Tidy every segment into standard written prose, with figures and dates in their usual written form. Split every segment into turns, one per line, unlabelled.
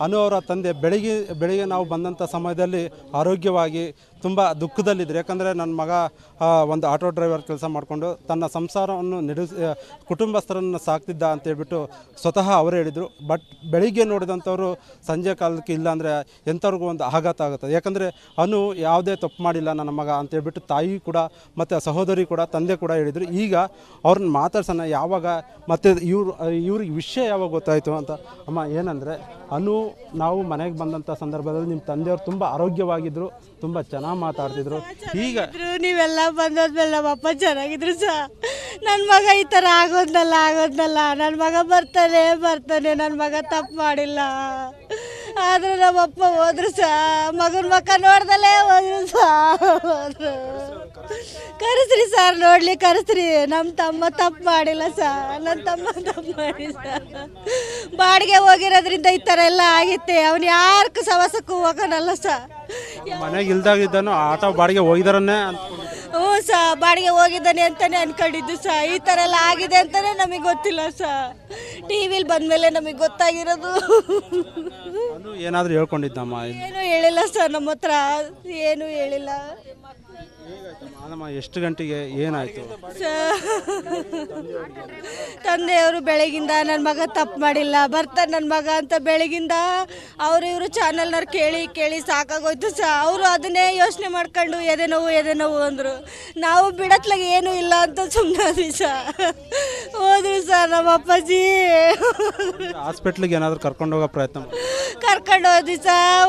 ಅನು ಅವರ ತಂದೆ ಬೆಳಿಗ್ಗೆ ನಾವು ಬಂದಂಥ ಸಮಯದಲ್ಲಿ ಆರೋಗ್ಯವಾಗಿ ತುಂಬ ದುಃಖದಲ್ಲಿದ್ದರು. ಯಾಕಂದರೆ ನನ್ನ ಮಗ ಒಂದು ಆಟೋ ಡ್ರೈವರ್ ಕೆಲಸ ಮಾಡಿಕೊಂಡು ತನ್ನ ಸಂಸಾರವನ್ನು ಕುಟುಂಬಸ್ಥರನ್ನು ಸಾಕ್ತಿದ್ದ ಅಂತೇಳ್ಬಿಟ್ಟು ಸ್ವತಃ ಅವರೇ ಹೇಳಿದರು. ಬಟ್ ಬೆಳಿಗ್ಗೆ ನೋಡಿದಂಥವ್ರು ಸಂಜೆ ಕಾಲಕ್ಕೆ ಇಲ್ಲ ಅಂದರೆ ಎಂಥವ್ರಿಗೂ ಒಂದು ಆಘಾತ ಆಗುತ್ತದೆ. ಯಾಕಂದರೆ ಅನು ಯಾವುದೇ ತಪ್ಪು ಮಾಡಿಲ್ಲ ನನ್ನ ಮಗ ಅಂತೇಳ್ಬಿಟ್ಟು ತಾಯಿ ಕೂಡ ಮತ್ತು ಸಹೋದರಿ ಕೂಡ ತಂದೆ ಕೂಡ ಹೇಳಿದರು. ಈಗ ಅವ್ರನ್ನ ಮಾತಾಡ್ಸೋಣ ಯಾವಾಗ ಮತ್ತು ಇವ್ರಿಗೆ ವಿಷಯ ಯಾವಾಗ ಗೊತ್ತಾಯಿತು ಅಂತ. ಅಮ್ಮ ಏನಂದರೆ ಅನು ನಾವು ಮನೆಗೆ ಬಂದಂಥ ಸಂದರ್ಭದಲ್ಲಿ ನಿಮ್ಮ ತಂದೆಯವರು ತುಂಬ ಆರೋಗ್ಯವಾಗಿದ್ದರು, ತುಂಬ ಚೆನ್ನಾಗಿ ಮಾತಾಡ್ತಿದ್ರು. ಈಗ
ನೀವೆಲ್ಲ ಬಂದೋದ್ಮೇಲೆ ನಮ್ಮ ಅಪ್ಪ ಚೆನ್ನಾಗಿದ್ರು ನನ್ನ ಮಗ ಈ ಥರ ಆಗೋದ್ನಲ್ಲ ನನ್ನ ಮಗ ಬರ್ತಾನೆ ನನ್ನ ಮಗ ತಪ್ಪು ಮಾಡಿಲ್ಲ. ಆದರೂ ನಮ್ಮಪ್ಪ ಹೋದ್ರು ಮಗನ ಮಕ್ಕ ನೋಡ್ದಲ್ಲೇ ಹೋದ್ರು ಕರೆಸ್ರಿ ಸರ್, ನೋಡ್ಲಿ ಕರೆಸ್ರಿ. ನಮ್ಮ ತಮ್ಮ ತಪ್ಪು ಮಾಡಿಲ್ಲ ನನ್ನ ತಮ್ಮ ತಪ್ಪು ಮಾಡಿಲ್ಲ. ಬಾಡಿಗೆ ಹೋಗಿರೋದ್ರಿಂದ ಈ ಥರ ಎಲ್ಲ ಆಗಿತ್ತೆ. ಅವ್ನು ಯಾರಕ್ಕೂ ಸವಸಕ್ಕೂ ಹೋಗೋಣಲ್ಲ
ಮನೆಗೆ ಇಲ್ದಾಗಿದ್ದಾನು ಆಟೋ ಬಾಡಿಗೆ ಹೋಗಿದಾರನ್ನೇ.
ಹ್ಞೂ ಬಾಡಿಗೆ ಹೋಗಿದ್ದಾನೆ ಅಂತಾನೆ ಅನ್ಕೊಂಡಿದ್ದು ಈ ಥರ ಎಲ್ಲ ಆಗಿದೆ ಅಂತಾನೆ ನಮಗೆ ಗೊತ್ತಿಲ್ಲ ಟಿ ವಿಲಿ ಬಂದಮೇಲೆ ನಮಗೆ ಗೊತ್ತಾಗಿರೋದು.
ಏನಾದರೂ ಹೇಳ್ಕೊಂಡಿದ್ದಮ್ಮ?
ಏನೂ ಹೇಳಿಲ್ಲ ನಮ್ಮ ಹತ್ರ ಏನೂ ಹೇಳಿಲ್ಲ.
ಎಷ್ಟು ಗಂಟೆಗೆ ಏನಾಯಿತು?
ತಂದೆಯವರು ಬೆಳಗಿಂದ ನನ್ನ ಮಗ ತಪ್ಪು ಮಾಡಿಲ್ಲ, ಬರ್ತಾರೆ ನನ್ನ ಮಗ ಅಂತ ಬೆಳಗಿಂದ ಇವರು ಚಾನಲ್ನವ್ರು ಕೇಳಿ ಸಾಕಾಗೋಯ್ತು ಅವರು ಅದನ್ನೇ ಯೋಚನೆ ಮಾಡ್ಕೊಂಡು ಎದೆ ನೋವು ಅಂದರು. ನಾವು ಬಿಡತ್ಲಾಗ ಏನೂ ಇಲ್ಲ ಅಂತ ಸುಮ್ಮನೆ ಹೋದ್ರು ನಮ್ಮ ಅಪ್ಪಾಜಿ.
ಹಾಸ್ಪಿಟ್ಲಿಗೆ ಏನಾದರೂ ಕರ್ಕೊಂಡು ಹೋಗೋ ಪ್ರಯತ್ನ
ಕರ್ಕೊಂಡು ಹೋದ್ವಿ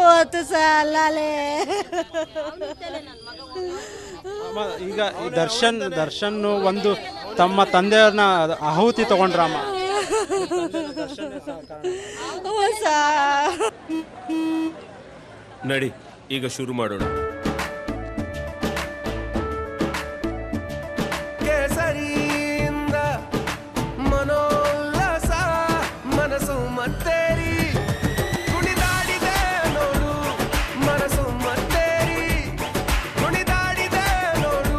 ಹೋತು ಅಲ್ಲೇ.
ಈಗ ಈ ದರ್ಶನ್ ಒಂದು ತಮ್ಮ ತಂದೆಯವ್ರನ್ನ ಆಹುತಿ ತಗೊಂಡ್ರಮ್ಮ.
ನಡಿ ಈಗ ಶುರು ಮಾಡೋಣ. ಕೇಸರಿಯಿಂದ ಮನೋಲ್ಲಾಸ ಮನಸ್ಸು ಮತ್ತೇರಿ ಕುಣಿದಾಡಿದೆ ನೋಡು, ಮನಸ್ಸು ಮತ್ತೇರಿ ಕುಣಿದಾಡಿದೆ ನೋಡು.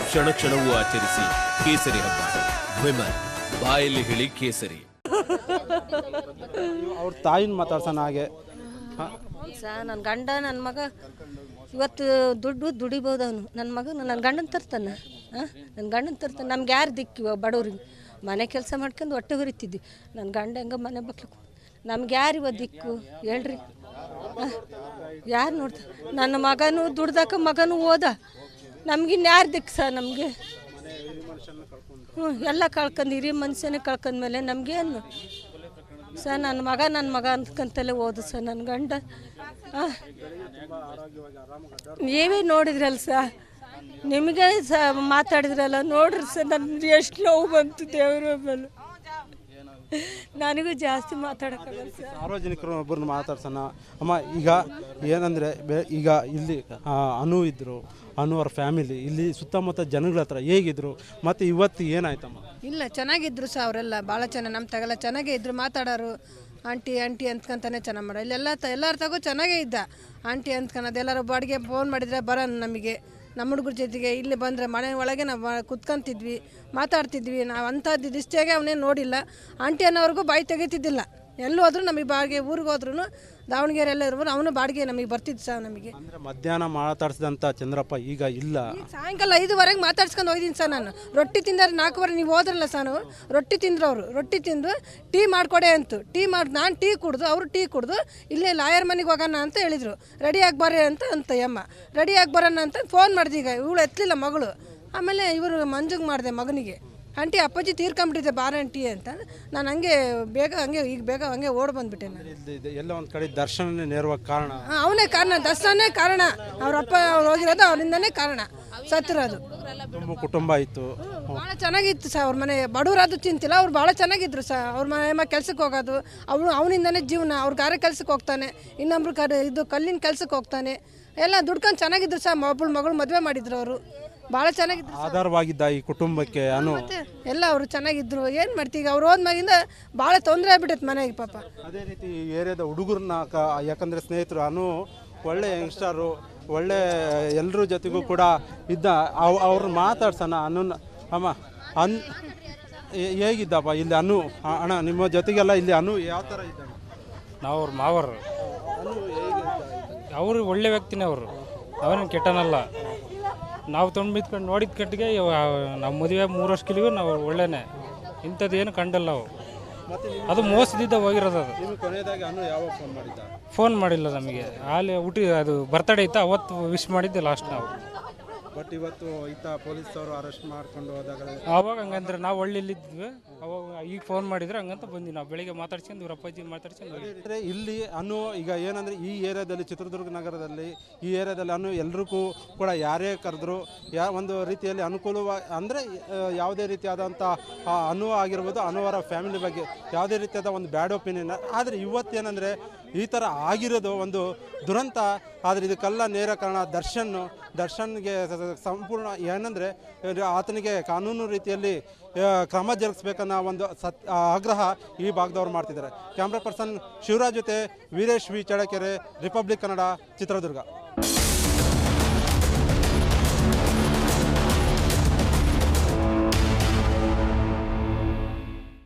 ಕ್ಷಣ ಕ್ಷಣವೂ ಆಚರಿಸಿ ಕೇಸರಿ ಹಬ್ಬ. ವಿಮಲ್ ಬಾಯಲ್ಲಿ ಹೇಳಿ ಕೇಸರಿ.
ಅವ್ರ ತಾಯಿನ ಮಾತಾಡ್ಸೋಣ ಹಾಗೆ.
ನನ್ನ ಗಂಡ ನನ್ನ ಮಗ ಇವತ್ತು ದುಡಿಬೋದು. ಅವನು ನನ್ನ ಮಗ ನನ್ನ ಗಂಡನ ತರ್ತಾನೆ ನಮ್ಗೆ ಯಾರು ದಿಕ್ಕು ಬಡವ್ರಿಗೆ? ಮನೆ ಕೆಲಸ ಮಾಡ್ಕೊಂಡು ಹೊಟ್ಟೆ ಹುರಿತಿದ್ವಿ. ನನ್ನ ಗಂಡ ಹೆಂಗ ಮನೆ ಬಕ್ಲಿಕ್ಕೆ ನಮ್ಗೆ ಯಾರು ಇವತ್ತು ದಿಕ್ಕು ಹೇಳ್ರಿ? ಯಾರು ನೋಡ್ತಾರೆ? ನನ್ನ ಮಗನೂ ದುಡ್ದಾಕ ಮಗನೂ ಓದ, ನಮ್ಗಿನ್ಯಾರು ದಿಕ್ಕು ನಮಗೆ? ಎಲ್ಲ ಕಳ್ಕೊಂಡು ಹಿರಿಯ ಮನುಷ್ಯನೇ ಕಳ್ಕೊಂಡ್ಮೇಲೆ ನಮಗೇನು ನನ್ನ ಮಗ ಅಂದ್ಕಂತಲೇ ಓದು ನನ್ನ ಗಂಡ. ನೀವೇ ನೋಡಿದ್ರಲ್ಲ ನಿಮಗೆ ಮಾತಾಡಿದ್ರಲ್ಲ ನೋಡ್ರಿ ನನ್ನ ಎಷ್ಟು ನೋವು ಬಂತು ದೇವ್ರ ಮೇಲೆ. ನನಗೂ ಜಾಸ್ತಿ ಮಾತಾಡೋಕ್ಕಾಗಲ್ಲ
ಸಾರ್ವಜನಿಕರು ಒಬ್ಬರನ್ನ ಮಾತಾಡ್ಸೋಣ. ಅಮ್ಮ ಈಗ ಏನಂದರೆ ಈಗ ಇಲ್ಲಿ ಅನು ಇದ್ದರು, ಅನು ಅವ್ರ ಫ್ಯಾಮಿಲಿ ಇಲ್ಲಿ ಸುತ್ತಮುತ್ತ ಜನಗಳ ಹತ್ರ ಹೇಗಿದ್ರು ಮತ್ತು ಇವತ್ತು ಏನಾಯ್ತಮ್ಮ?
ಇಲ್ಲ ಚೆನ್ನಾಗಿದ್ರು ಅವರೆಲ್ಲ ಭಾಳ ಚೆನ್ನಾಗಿ ನಮ್ಮ ತಗೆಲ್ಲ ಚೆನ್ನಾಗೇ ಇದ್ರು. ಮಾತಾಡೋರು ಆಂಟಿ ಅಂದ್ಕೊಂತಾನೆ ಚೆನ್ನಾಗಿ ಮಾಡೋ ಇಲ್ಲೆಲ್ಲ ಎಲ್ಲರ ತಗೋ ಚೆನ್ನಾಗೇ ಇದ್ದ. ಆಂಟಿ ಅಂದ್ಕೊಳೋದು ಎಲ್ಲರೂ ಬಾಡಿಗೆ ಫೋನ್ ಮಾಡಿದರೆ ಬರೋಣ ನಮಗೆ, ನಮ್ಮ ಹುಡುಗರ ಜೊತೆಗೆ ಇಲ್ಲಿ ಬಂದರೆ ಮನೆ ಒಳಗೆ ನಾವು ಕುತ್ಕೊಂತಿದ್ವಿ, ಮಾತಾಡ್ತಿದ್ವಿ. ನಾವು ಅಂಥದ್ದು ಇಷ್ಟಾಗೆ ಅವನೇನು ನೋಡಿಲ್ಲ. ಆಂಟಿ ಅನ್ನೋವ್ರಿಗೂ ಬಾಯಿ ತೆಗಿತಿದ್ದಿಲ್ಲ. ಎಲ್ಲೂ ಹೋದ್ರು ನಮಗೆ ಬಾಡಿಗೆ ಊರಿಗೆ ಹೋದ್ರೂ ದಾವಣಗೆರೆ ಎಲ್ಲ ಇರ್ಬೋದು ಅವನು ಬಾಡಿಗೆ ನಮಗೆ ಬರ್ತಿದ್ದು ನಮಗೆ.
ಮಧ್ಯಾಹ್ನ ಮಾತಾಡ್ಸಿದಂಥ ಚಂದ್ರಪ್ಪ ಈಗ ಇಲ್ಲ.
ಸಾಯಂಕಾಲ 5 ಮಾತಾಡ್ಸ್ಕೊಂಡು ಹೋಗಿದ್ದೀನಿ ನಾನು. ರೊಟ್ಟಿ ತಿಂದರೆ 4 ನೀವು ಹೋದ್ರಲ್ಲ ನಾವು ರೊಟ್ಟಿ ತಿಂದ್ರು. ಅವರು ರೊಟ್ಟಿ ತಿಂದು ಟೀ ಮಾಡಿಕೊಡೆ ಅಂತು. ನಾನು ಟೀ ಕುಡ್ದು ಅವರು ಟೀ ಕುಡ್ದು ಇಲ್ಲೇ ಲಾಯರ್ ಮನೆಗೆ ಹೋಗೋಣ ಅಂತ ಹೇಳಿದರು. ರೆಡಿ ಆಗ್ಬಾರೆ ಅಂತ ಅಮ್ಮ ರೆಡಿ ಆಗಿ ಬರೋಣ ಅಂತ ಫೋನ್ ಮಾಡಿದೆ. ಈಗ ಇವಳು ಎತ್ತಲಿಲ್ಲ ಮಗಳು. ಆಮೇಲೆ ಇವರು ಮಂಜುಗೆ ಮಾಡಿದೆ ಮಗನಿಗೆ. ಆಂಟಿ ಅಪ್ಪಾಜಿ ತೀರ್ಕೊಂಬಿಟ್ಟಿದ್ದೆ ಬಾರ ಆಂಟಿ ಅಂತ. ನಾನು ಹಂಗೆ ಬೇಗ ಓಡ್ ಬಂದ್ಬಿಟ್ಟೆ ನಾನು.
ಎಲ್ಲ ಒಂದು ಕಡೆ ದರ್ಶನ ನೇರವಾಗಿ ಕಾರಣ
ಅವನೇ ಕಾರಣ, ದರ್ಶನೇ ಕಾರಣ. ಅವ್ರಪ್ಪ ಅವ್ರು ಹೋಗಿರೋದು ಅವರಿಂದನೇ ಕಾರಣ ಸತ್ತಿರೋದು.
ತುಂಬ ಕುಟುಂಬ ಇತ್ತು,
ಭಾಳ ಚೆನ್ನಾಗಿತ್ತು ಅವ್ರ ಮನೆ. ಬಡವರಾದ್ರು ಚಿಂತಿಲ್ಲ, ಅವ್ರು ಭಾಳ ಚೆನ್ನಾಗಿದ್ರು ಅವ್ರ ಮನೆ ಕೆಲ್ಸಕ್ಕೆ ಹೋಗೋದು ಅವನಿಂದನೇ ಜೀವನ. ಅವ್ರ ಗಾರೆ ಕೆಲ್ಸಕ್ಕೆ ಹೋಗ್ತಾನೆ, ಇನ್ನೊಬ್ರು ಕಲ್ಲಿನ ಕೆಲ್ಸಕ್ಕೆ ಹೋಗ್ತಾನೆ. ಎಲ್ಲ ದುಡ್ಕೊಂಡು ಚೆನ್ನಾಗಿದ್ರು ಒಬ್ಬಳು ಮಗಳು ಮದುವೆ ಮಾಡಿದ್ರು. ಅವರು ಭಾಳ ಚೆನ್ನಾಗಿದ್ರು,
ಆಧಾರವಾಗಿದ್ದ ಈ ಕುಟುಂಬಕ್ಕೆ.
ಎಲ್ಲ ಅವರು ಚೆನ್ನಾಗಿದ್ರು. ಏನು ಮಾಡ್ತೀವಿ, ಅವ್ರು ಹೋದ್ಮಾಗಿಂದ ಭಾಳ ತೊಂದರೆ ಆಗ್ಬಿಟ್ಟೈತೆ ಮನೆಗೆ ಪಾಪ.
ಅದೇ ರೀತಿ ಈ ಏರಿಯಾದ ಹುಡುಗರನ್ನ ಯಾಕಂದರೆ ಸ್ನೇಹಿತರು ಅನು ಒಳ್ಳೆ ಯಂಗ್ಸ್ಟರು, ಒಳ್ಳೆ ಎಲ್ಲರ ಜೊತೆಗೂ ಕೂಡ ಇದ್ದ. ಅವ್ರನ್ನ ಮಾತಾಡ್ಸೋಣ ಅಮ್ಮ ಹೇಗಿದ್ದಪ್ಪ ಇಲ್ಲಿ ಅನು ಅಣ್ಣ ನಿಮ್ಮ ಜೊತೆಗೆಲ್ಲ ಇಲ್ಲಿ ಅನು ಯಾವ ಥರ ಇದ್ದ?
ನಾವು ಅವ್ರ ಮಾವರು,
ಅನು ಹೇಗೆ
ಅವರು ಒಳ್ಳೆ ವ್ಯಕ್ತಿನೇ, ಅವರು ಅವನೇನು ಕೆಟ್ಟನಲ್ಲ. ನಾವು ತೊಂಡು ಬಿತ್ಕೊಂಡು ನೋಡಿದ ಕಟ್ಟಿಗೆ ನಾವು ಮದುವೆ 3 ವರ್ಷಕ್ಕಿಲಿಗೂ ನಾವು ಒಳ್ಳೆನೇ, ಇಂಥದ್ದೇನು ಕಂಡಲ್ಲ ಅವು. ಅದು ಮೋಸದಿಂದ ಹೋಗಿರೋದು. ಅದು
ನಿಮ್ಗೆ ಕೊನೆಯದಾಗಿ ಅನು ಯಾವಾಗ ಫೋನ್ ಮಾಡಿದ್ದ?
ಫೋನ್ ಮಾಡಿಲ್ಲ ನಮಗೆ. ಅಲ್ಲಿ ಅದು ಬರ್ತಡೇ ಇತ್ತು, ಅವತ್ತು ವಿಶ್ ಮಾಡಿದ್ದೆ ಲಾಸ್ಟ್ ನಾವು.
ಬಟ್ ಇವತ್ತು ಈತ ಪೊಲೀಸವರು ಅರೆಸ್ಟ್ ಮಾಡ್ಕೊಂಡು ಹೋದಾಗ
ಆವಾಗ ಹಂಗಂದ್ರೆ ನಾವು ಒಳ್ಳೆಲ್ಲಿದ್ವಿ, ಅವಾಗ ಈಗ ಫೋನ್ ಮಾಡಿದ್ರೆ ಹಂಗಂತ ಬಂದ್ವಿ. ನಾವು ಬೆಳಿಗ್ಗೆ ಮಾತಾಡ್ಸ್ಕೊಂಡು ಇವ್ರ ಅಪ್ಪಾಜಿ ಮಾತಾಡ್ಸ್ಕೊಂಡು
ಅಂದರೆ ಇಲ್ಲಿ ಅನು ಈಗ ಏನಂದರೆ ಈ ಏರಿಯಾದಲ್ಲಿ ಚಿತ್ರದುರ್ಗ ನಗರದಲ್ಲಿ ಈ ಏರಿಯಾದಲ್ಲಿ ಅನು ಎಲ್ರಿಗೂ ಕೂಡ ಯಾರೇ ಕರೆದ್ರು ಒಂದು ರೀತಿಯಲ್ಲಿ ಅನುಕೂಲವಾಗಿ ಅಂದರೆ ಯಾವುದೇ ರೀತಿಯಾದಂಥ ಅನು ಆಗಿರ್ಬೋದು, ಅನುವರ ಫ್ಯಾಮಿಲಿ ಬಗ್ಗೆ ಯಾವುದೇ ರೀತಿಯಾದ ಒಂದು ಬ್ಯಾಡ್ ಒಪಿನಿಯನ್. ಆದರೆ ಇವತ್ತೇನೆಂದರೆ ಈ ಥರ ಆಗಿರೋದು ಒಂದು ದುರಂತ. ಆದರೆ ಇದಕ್ಕೆಲ್ಲ ನೇರ ಕಾರಣ ದರ್ಶನ್ಗೆ ಸಂಪೂರ್ಣ ಏನಂದರೆ ಆತನಿಗೆ ಕಾನೂನು ರೀತಿಯಲ್ಲಿ ಕ್ರಮ ಜರುಗಿಸ್ಬೇಕನ್ನೋ ಒಂದು ಆಗ್ರಹ ಈ ಭಾಗದವ್ರು ಮಾಡ್ತಿದ್ದಾರೆ. ಕ್ಯಾಮ್ರಾ ಪರ್ಸನ್ ಶಿವರಾಜ್ ಜೊತೆ ವೀರೇಶ್ ವಿ ಚಳ್ಳಕೆರೆ, ರಿಪಬ್ಲಿಕ್ ಕನ್ನಡ, ಚಿತ್ರದುರ್ಗ.